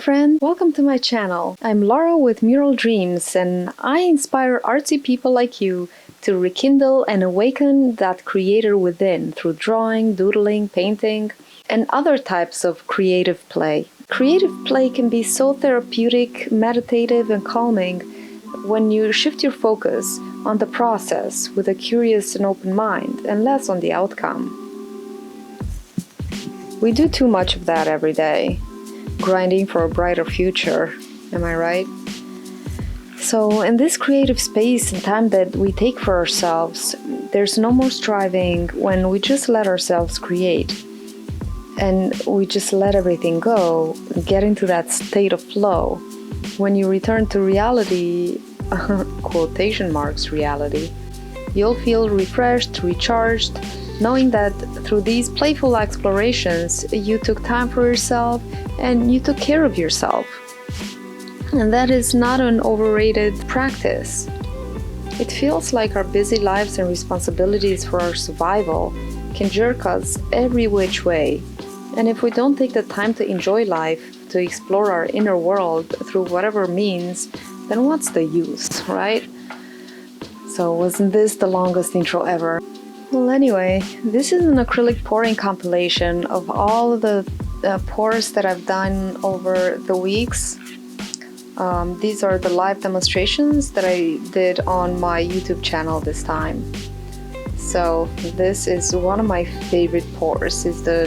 friend, welcome to my channel. I'm Laura with Mural Dreams, and I inspire artsy people like you to rekindle and awaken that creator within through drawing, doodling, painting, and other types of creative play. Creative play can be so therapeutic, meditative, and calming when you shift your focus on the process with a curious and open mind, and less on the outcome. We do too much of that every day, grinding for a brighter future, am I right? So in this creative space and time that we take for ourselves, there's no more striving when we just let ourselves create. And we just let everything go, get into that state of flow. When you return to reality, quotation marks reality, you'll feel refreshed, recharged, knowing that through these playful explorations, you took time for yourself and you took care of yourself. And that is not an overrated practice. It feels like our busy lives and responsibilities for our survival can jerk us every which way. And if we don't take the time to enjoy life, to explore our inner world through whatever means, then what's the use, right? So wasn't this the longest intro ever? Well, anyway, this is an acrylic pouring compilation of all of the pours that I've done over the weeks. These are the live demonstrations that I did on my YouTube channel this time. So this is one of my favorite pours, is the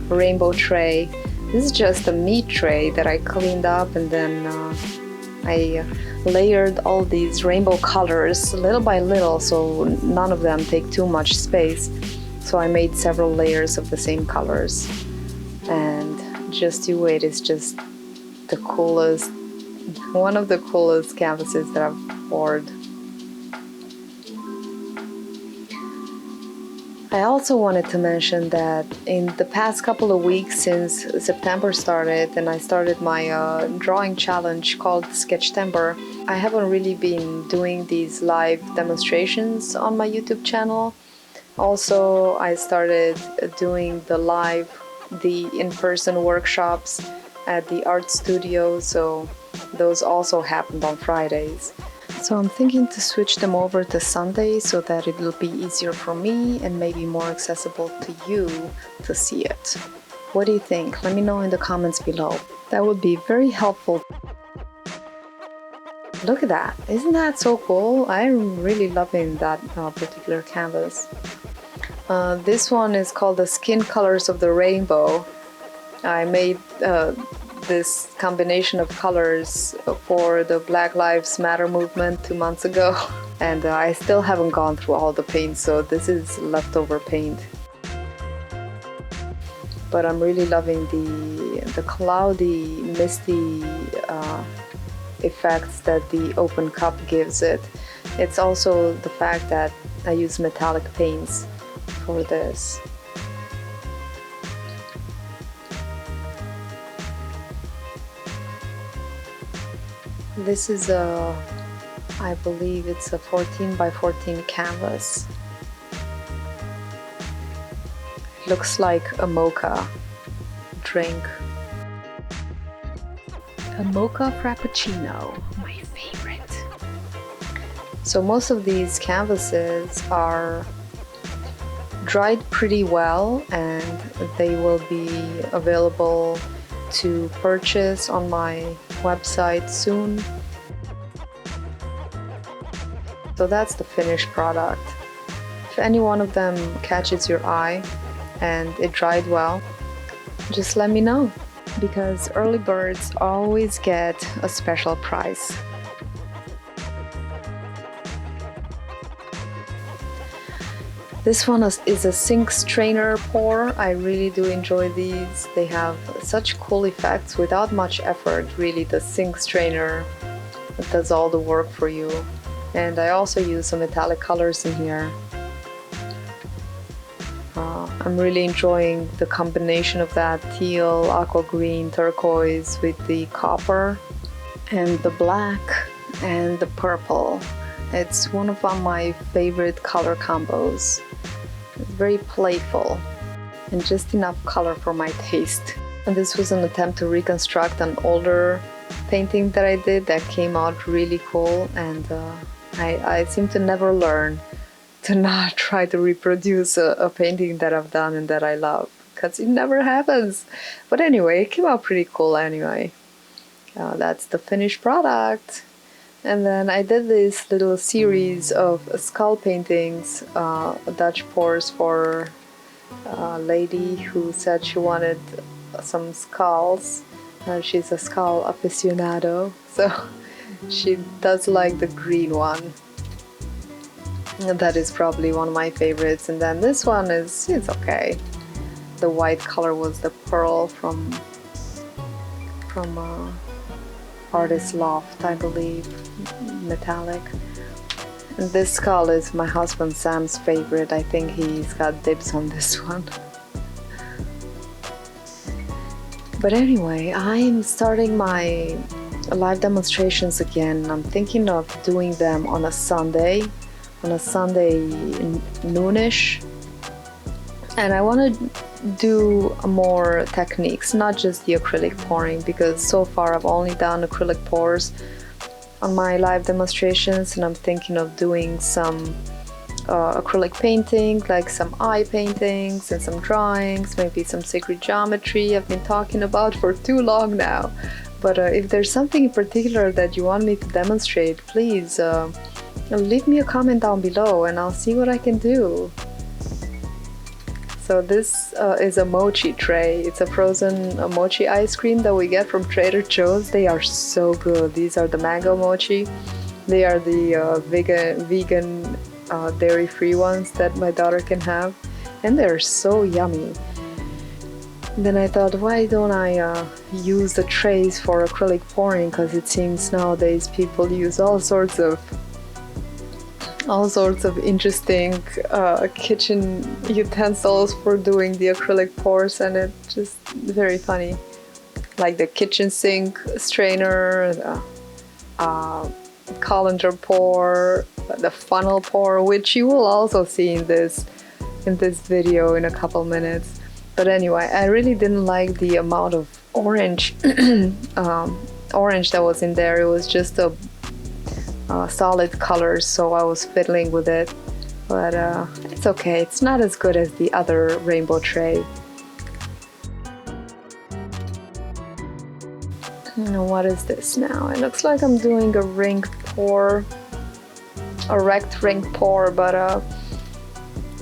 rainbow tray. This is just a meat tray that I cleaned up, and then I layered all these rainbow colors little by little, so none of them take too much space. So I made several layers of the same colors, and just you wait, it's just the coolest, one of the coolest canvases that I've poured. I also wanted to mention that in the past couple of weeks since September started and I started my drawing challenge called Sketchtember, I haven't really been doing these live demonstrations on my YouTube channel. Also, I started doing the in-person workshops at the art studio, so those also happened on Fridays. So I'm thinking to switch them over to Sunday so that it will be easier for me and maybe more accessible to you to see it. What do you think? Let me know in the comments below. That would be very helpful. Look at that! Isn't that so cool? I'm really loving that particular canvas. This one is called the Skin Colors of the Rainbow. I made this combination of colors for the Black Lives Matter movement 2 months ago, and I still haven't gone through all the paint, so this is leftover paint. But I'm really loving the cloudy, misty effects that the open cup gives it. It's also the fact that I use metallic paints for this. This is I believe it's a 14 by 14 canvas. It looks like a mocha drink. A mocha frappuccino, my favorite. So most of these canvases are dried pretty well, and they will be available to purchase on my website soon. So that's the finished product. If any one of them catches your eye and it dried well, just let me know, because early birds always get a special price. This one is a sink strainer pour. I really do enjoy these. They have such cool effects without much effort. Really, the sink strainer does all the work for you. And I also use some metallic colors in here. I'm really enjoying the combination of that teal, aqua green, turquoise with the copper and the black and the purple. It's one of my favorite color combos. It's very playful and just enough color for my taste. And this was an attempt to reconstruct an older painting that I did that came out really cool, and I seem to never learn to not try to reproduce a painting that I've done and that I love, because it never happens. But anyway, it came out pretty cool anyway. That's the finished product. And then I did this little series of skull paintings, Dutch pours for a lady who said she wanted some skulls. She's a skull aficionado, so she does like the green one. And that is probably one of my favorites. And then this one it's okay. The white color was the pearl from Artist Loft, I believe, metallic. And this skull is my husband Sam's favorite. I think he's got dibs on this one. But anyway, I'm starting my live demonstrations again. I'm thinking of doing them on a Sunday noonish. And I want to do more techniques, not just the acrylic pouring, because so far I've only done acrylic pours on my live demonstrations, and I'm thinking of doing some acrylic painting, like some eye paintings and some drawings, maybe some sacred geometry I've been talking about for too long now. But if there's something in particular that you want me to demonstrate, please leave me a comment down below and I'll see what I can do. So this is a mochi tray. It's a frozen mochi ice cream that we get from Trader Joe's. They are so good. These are the mango mochi. They are the vegan dairy-free ones that my daughter can have, and they're so yummy. Then I thought, why don't I use the trays for acrylic pouring, because it seems nowadays people use all sorts of interesting kitchen utensils for doing the acrylic pours, and it's just very funny, like the kitchen sink strainer, the colander pour, the funnel pour, which you will also see in this video in a couple minutes. But anyway, I really didn't like the amount of orange orange that was in there. It was just a solid colors, so I was fiddling with it, but it's okay. It's not as good as the other rainbow tray. What is this now? It looks like I'm doing a ring pour, a rect ring pour, but a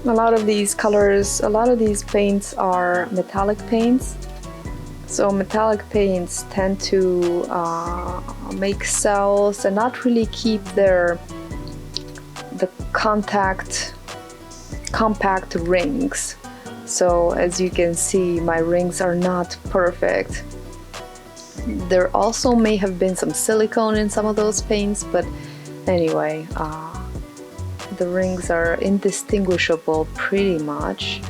lot of these colors, a lot of these paints are metallic paints. So metallic paints tend to make cells and not really keep the compact rings. So as you can see, my rings are not perfect. There also may have been some silicone in some of those paints, but anyway, the rings are indistinguishable pretty much.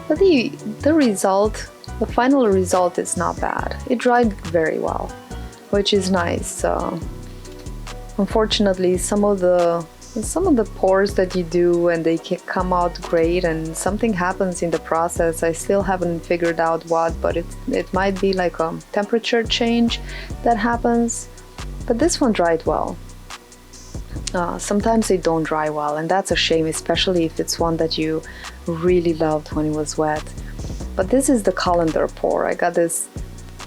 But the final result is not bad. It dried very well, which is nice. Unfortunately, some of the pours that you do and they can come out great, and something happens in the process. I still haven't figured out what, but it might be like a temperature change that happens. But this one dried well. Sometimes they don't dry well, and that's a shame, especially if it's one that you really loved when it was wet. But this is the colander pour. I got this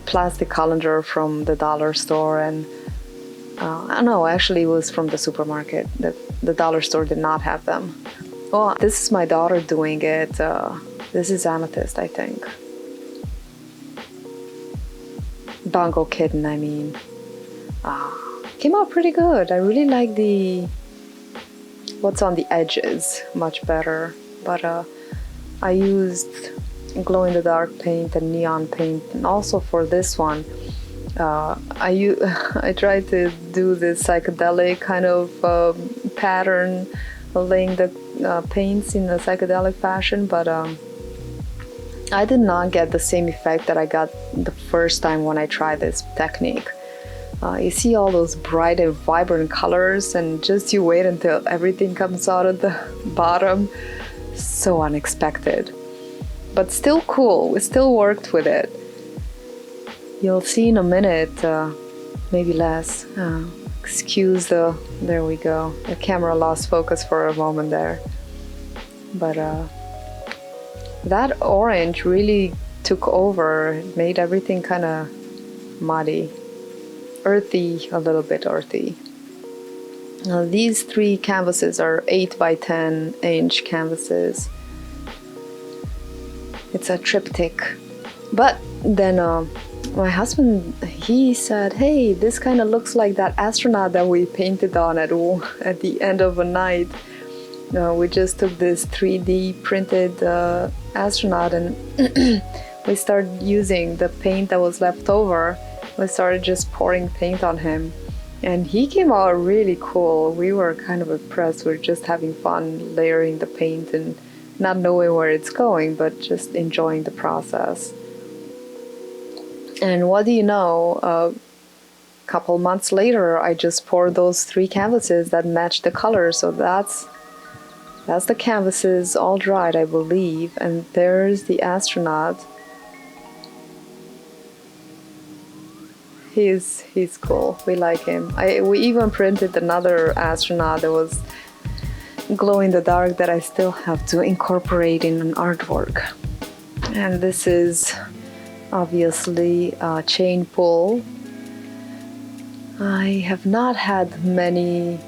plastic colander from the dollar store, and no, actually it was from the supermarket. The dollar store did not have them. Well, this is my daughter doing it. This is amethyst, I think. Bongo kitten, I mean. Came out pretty good. I really like what's on the edges much better. But I used glow-in-the-dark paint and neon paint, and also for this one I tried to do this psychedelic kind of pattern, laying the paints in a psychedelic fashion, but I did not get the same effect that I got the first time when I tried this technique. You see all those bright and vibrant colors, and just you wait until everything comes out at the bottom. So unexpected, but still cool. We still worked with it. You'll see in a minute, maybe less. Excuse the, there we go. The camera lost focus for a moment there. But that orange really took over. It made everything kind of muddy. Earthy, a little bit earthy. Now, these 3 canvases are 8 by 10 inch canvases. It's a triptych. But then my husband, he said, hey, this kind of looks like that astronaut that we painted on at the end of a night. We just took this 3D printed astronaut and we started using the paint that was left over. We started just pouring paint on him. And he came out really cool. We were kind of impressed. We were just having fun layering the paint and not knowing where it's going, but just enjoying the process. And what do you know, a couple months later, I just poured those 3 canvases that match the color. So that's the canvases all dried, I believe. And there's the astronaut. He's cool. We like him. We even printed another astronaut that was glow in the dark that I still have to incorporate in an artwork. And this is obviously a chain pull. I have not had many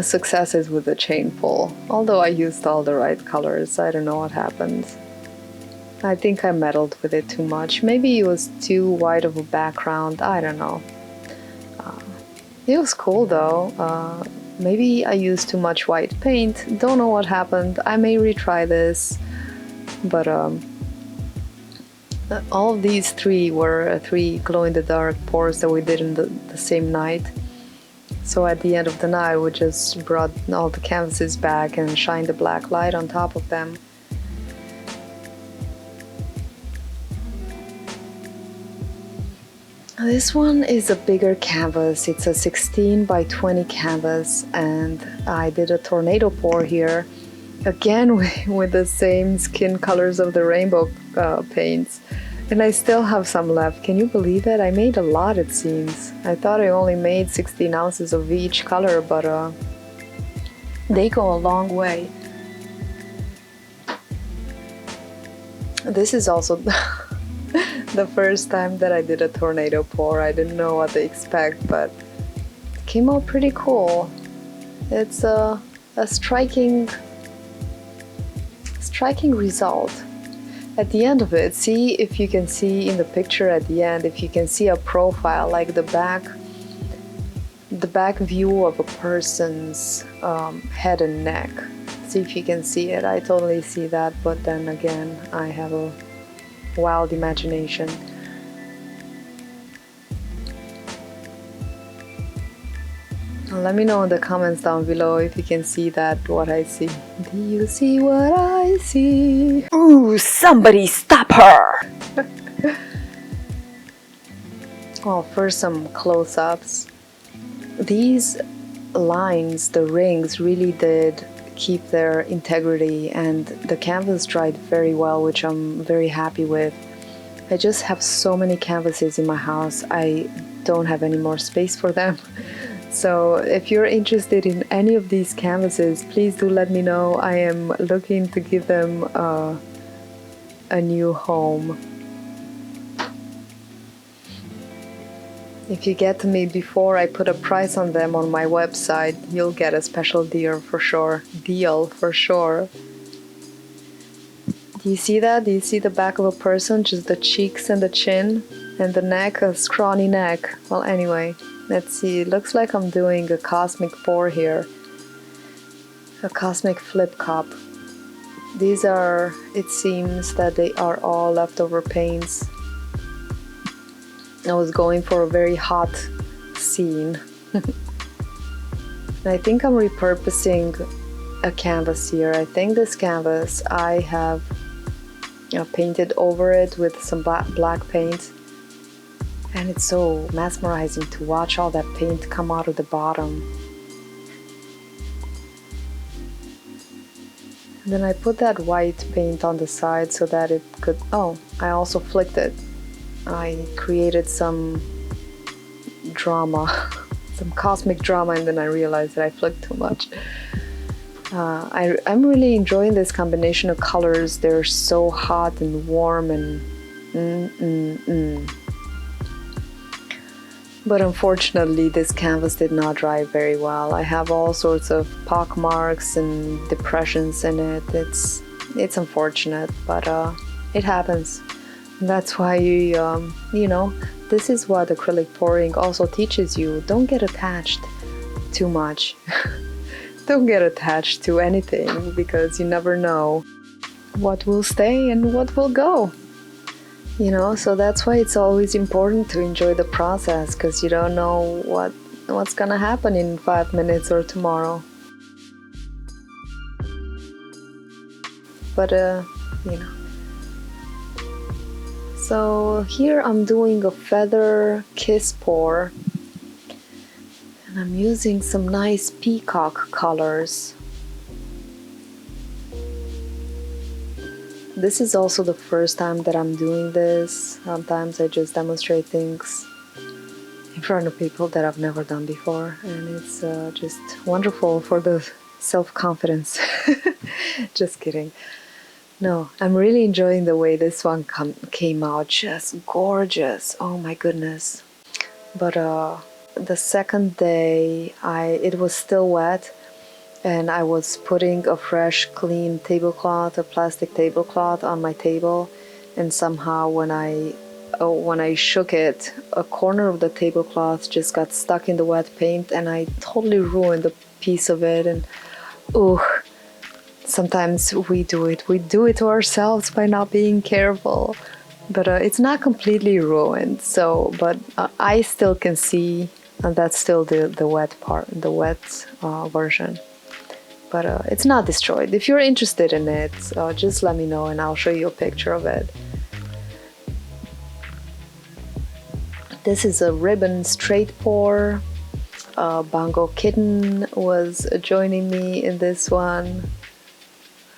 successes with the chain pull, although I used all the right colors. I don't know what happened. I think I meddled with it too much. Maybe it was too wide of a background. I don't know. It was cool though. Maybe I used too much white paint. Don't know what happened. I may retry this. But all of these 3 were 3 glow-in-the-dark pours that we did in the same night. So at the end of the night, we just brought all the canvases back and shined the black light on top of them. This one is a bigger canvas. It's a 16 by 20 canvas, and I did a tornado pour here, again with the same skin colors of the rainbow paints. And I still have some left. Can you believe it? I made a lot, it seems. I thought I only made 16 ounces of each color, but they go a long way. This is also the first time that I did a tornado pour. I didn't know what to expect, but it came out pretty cool. It's a striking result. At the end of it, see if you can see in the picture at the end, if you can see a profile, like the back view of a person's head and neck. See if you can see it. I totally see that, but then again, I have a wild imagination. Let me know in the comments down below if you can see that, what I see. Do you see what I see? Ooh, somebody stop her! Well, first some close-ups. These lines, the rings, really did keep their integrity, and the canvas dried very well, which I'm very happy with. I just have so many canvases in my house. I don't have any more space for them. So if you're interested in any of these canvases, please do let me know. I am looking to give them a new home. If you get to me before I put a price on them on my website, you'll get a special deal for sure. Do you see that? Do you see the back of a person? Just the cheeks and the chin and the neck, a scrawny neck. Well, anyway. Let's see, it looks like I'm doing a cosmic pour here. A cosmic flip cup. These are, it seems that they are all leftover paints. I was going for a very hot scene. I think I'm repurposing a canvas here. I think this canvas, I have painted over it with some black paint. And it's so mesmerizing to watch all that paint come out of the bottom. And then I put that white paint on the side so that it could... Oh, I also flicked it. I created some drama, some cosmic drama, and then I realized that I flicked too much. I'm really enjoying this combination of colors. They're so hot and warm and But unfortunately, this canvas did not dry very well. I have all sorts of pock marks and depressions in it. It's unfortunate, but it happens. That's why you know, this is what acrylic pouring also teaches you. Don't get attached too much. Don't get attached to anything, because you never know what will stay and what will go. You know, so that's why it's always important to enjoy the process, because you don't know what's gonna happen in 5 minutes or tomorrow. But you know. So here I'm doing a feather kiss pour, and I'm using some nice peacock colors. This is also the first time that I'm doing this. Sometimes I just demonstrate things in front of people that I've never done before, and it's just wonderful for the self-confidence. Just kidding. No, I'm really enjoying the way this one came out. Just gorgeous. Oh my goodness. But the second day, it was still wet, and I was putting a fresh, clean tablecloth, a plastic tablecloth on my table, and somehow when I shook it, a corner of the tablecloth just got stuck in the wet paint, and I totally ruined a piece of it. And sometimes we do it to ourselves by not being careful. But it's not completely ruined. So, but I still can see, and that's still the wet part, the wet version. But it's not destroyed. If you're interested in it, just let me know and I'll show you a picture of it. This is a ribbon straight pour. Bongo Kitten was joining me in this one.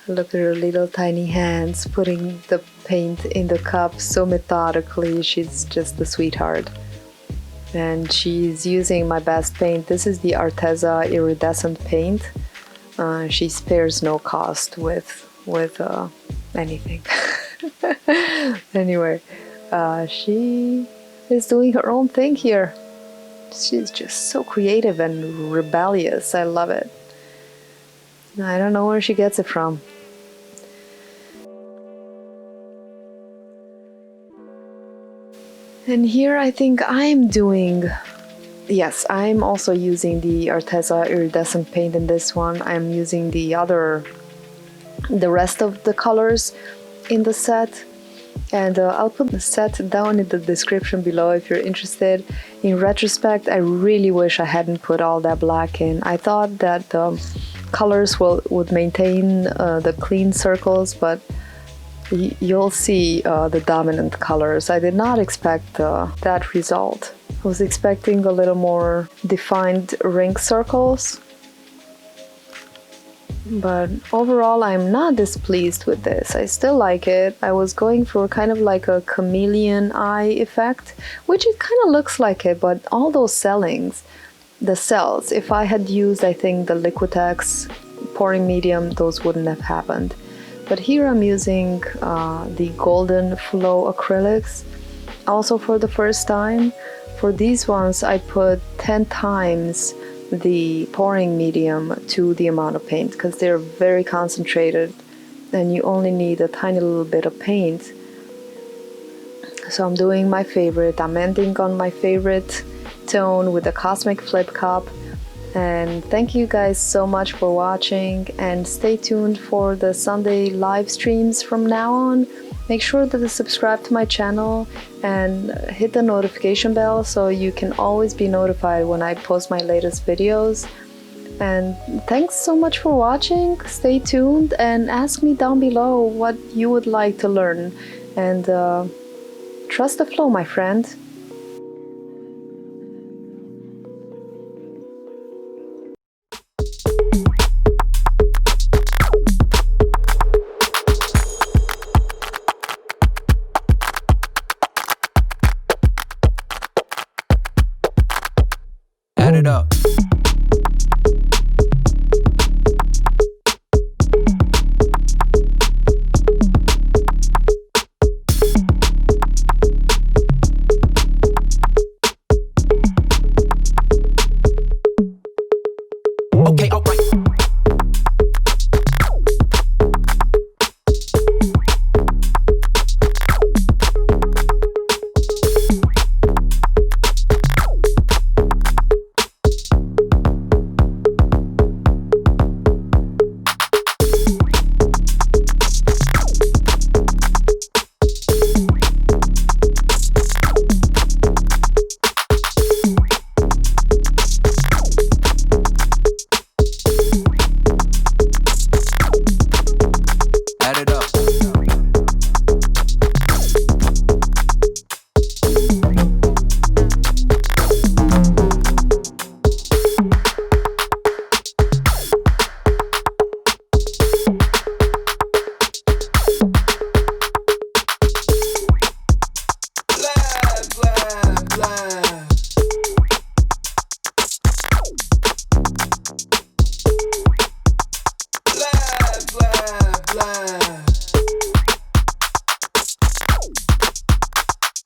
Look at her little tiny hands putting the paint in the cup so methodically. She's just a sweetheart. And she's using my best paint. This is the Arteza iridescent paint. She spares no cost with anything. Anyway, she is doing her own thing here. She's just so creative and rebellious. I love it. I don't know where she gets it from. And here I think I'm doing... Yes, I'm also using the Arteza iridescent paint in this one. I'm using the rest of the colors in the set. And I'll put the set down in the description below if you're interested. In retrospect, I really wish I hadn't put all that black in. I thought that the colors would maintain the clean circles, but you'll see the dominant colors. I did not expect that result. I was expecting a little more defined ring circles, but overall I'm not displeased with this. I still like it. I was going for kind of like a chameleon eye effect, which it kind of looks like it, but all those the cells, if I had used, I think, the Liquitex pouring medium, those wouldn't have happened. But here I'm using the Golden Flow acrylics, also for the first time. For these ones, I put 10 times the pouring medium to the amount of paint, because they're very concentrated and you only need a tiny little bit of paint. So I'm doing my favorite. I'm ending on my favorite tone with a Cosmic Flip Cup. And thank you guys so much for watching, and stay tuned for the Sunday live streams from now on. Make sure to subscribe to my channel and hit the notification bell so you can always be notified when I post my latest videos. And thanks so much for watching. Stay tuned and ask me down below what you would like to learn. And trust the flow, my friend. up. Okay, alright. Add it up.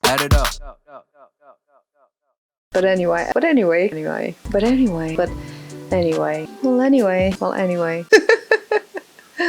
Add it up. But anyway, well, anyway.